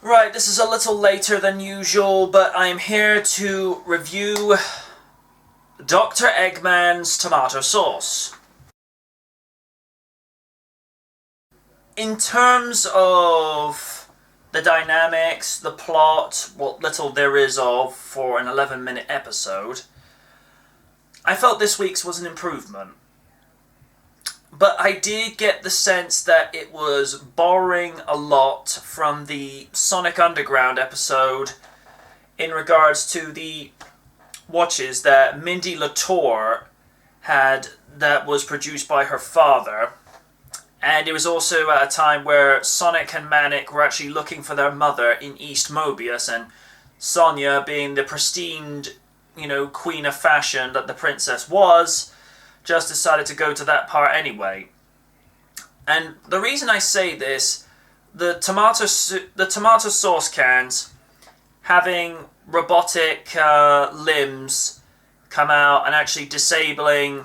Right, this is a little later than usual, but I am here to review Dr. Eggman's tomato sauce. In terms of the dynamics, the plot, what little there is of for an 11-minute episode, I felt this week's was an improvement. But I did get the sense that it was borrowing a lot from the Sonic Underground episode in regards to the watches that Mindy Latour had that was produced by her father. And it was also at a time where Sonic and Manic were actually looking for their mother in East Mobius, and Sonia, being the pristine, queen of fashion that the princess was, just decided to go to that part anyway. And the reason I say this, the tomato sauce cans having robotic limbs come out and actually disabling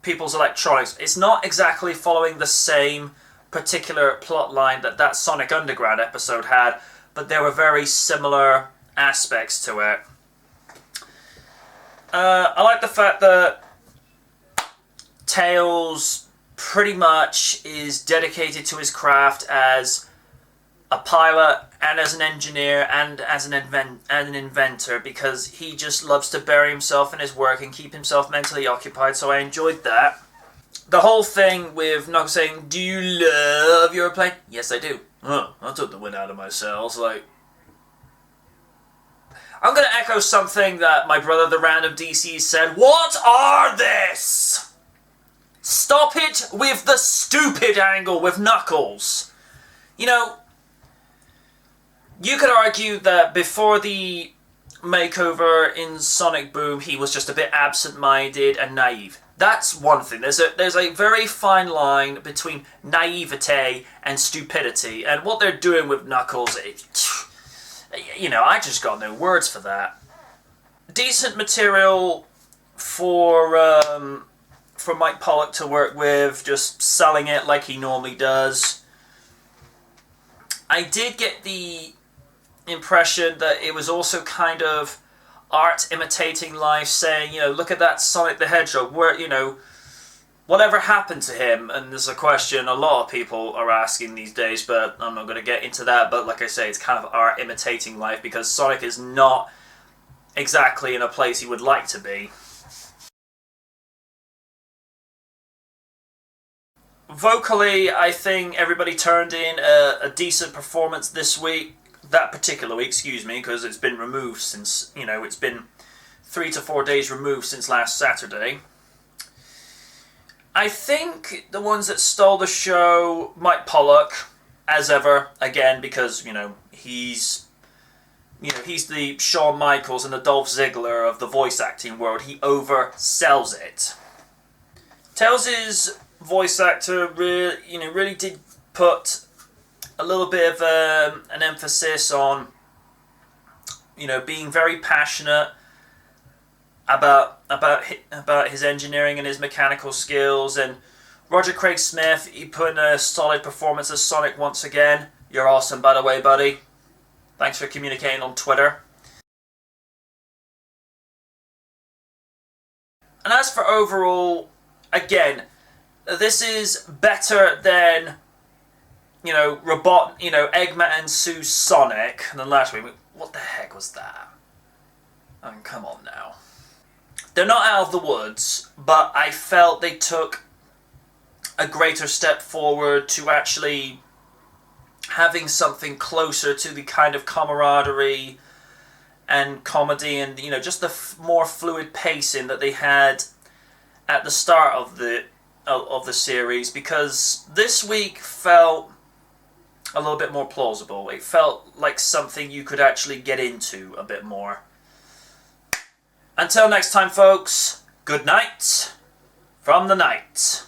people's electronics, it's not exactly following the same particular plot line that Sonic Underground episode had, but there were very similar aspects to it. I like the fact that Tails pretty much is dedicated to his craft as a pilot and as an engineer and as an inventor, because he just loves to bury himself in his work and keep himself mentally occupied, so I enjoyed that. The whole thing with Knuckles saying, "Do you love your plane?" Yes, I do. I took the wind out of my sails. I'm going to echo something that my brother, the Random DC, said. What are this? Stop it with the stupid angle with Knuckles. You could argue that before the makeover in Sonic Boom, he was just a bit absent-minded and naive. That's one thing. There's a very fine line between naivete and stupidity, and what they're doing with Knuckles, I just got no words for that. Decent material for Mike Pollock to work with, just selling it like he normally does. I did get the impression that it was also kind of art imitating life, saying, look at that Sonic the Hedgehog, where, whatever happened to him? And there's a question a lot of people are asking these days, but I'm not going to get into that. But like I say, it's kind of art imitating life, because Sonic is not exactly in a place he would like to be. Vocally, I think everybody turned in a decent performance this week. That particular week, because it's been removed since, it's been 3 to 4 days removed since last Saturday. I think the ones that stole the show, Mike Pollock, as ever, again, because, he's the Shawn Michaels and the Dolph Ziggler of the voice acting world. He oversells it. Tails' voice actor really did put a little bit of an emphasis on, being very passionate about his engineering and his mechanical skills. And Roger Craig Smith, he put in a solid performance as Sonic once again. You're awesome, by the way, buddy. Thanks for communicating on Twitter. And as for overall, again, this is better than Eggman and Sue's Sonic than last week. What the heck was that? I mean, come on now. They're not out of the woods, but I felt they took a greater step forward to actually having something closer to the kind of camaraderie and comedy and, just the more fluid pacing that they had at the start of the series, because this week felt a little bit more plausible. It felt like something you could actually get into a bit more. Until next time, folks, good night from the night.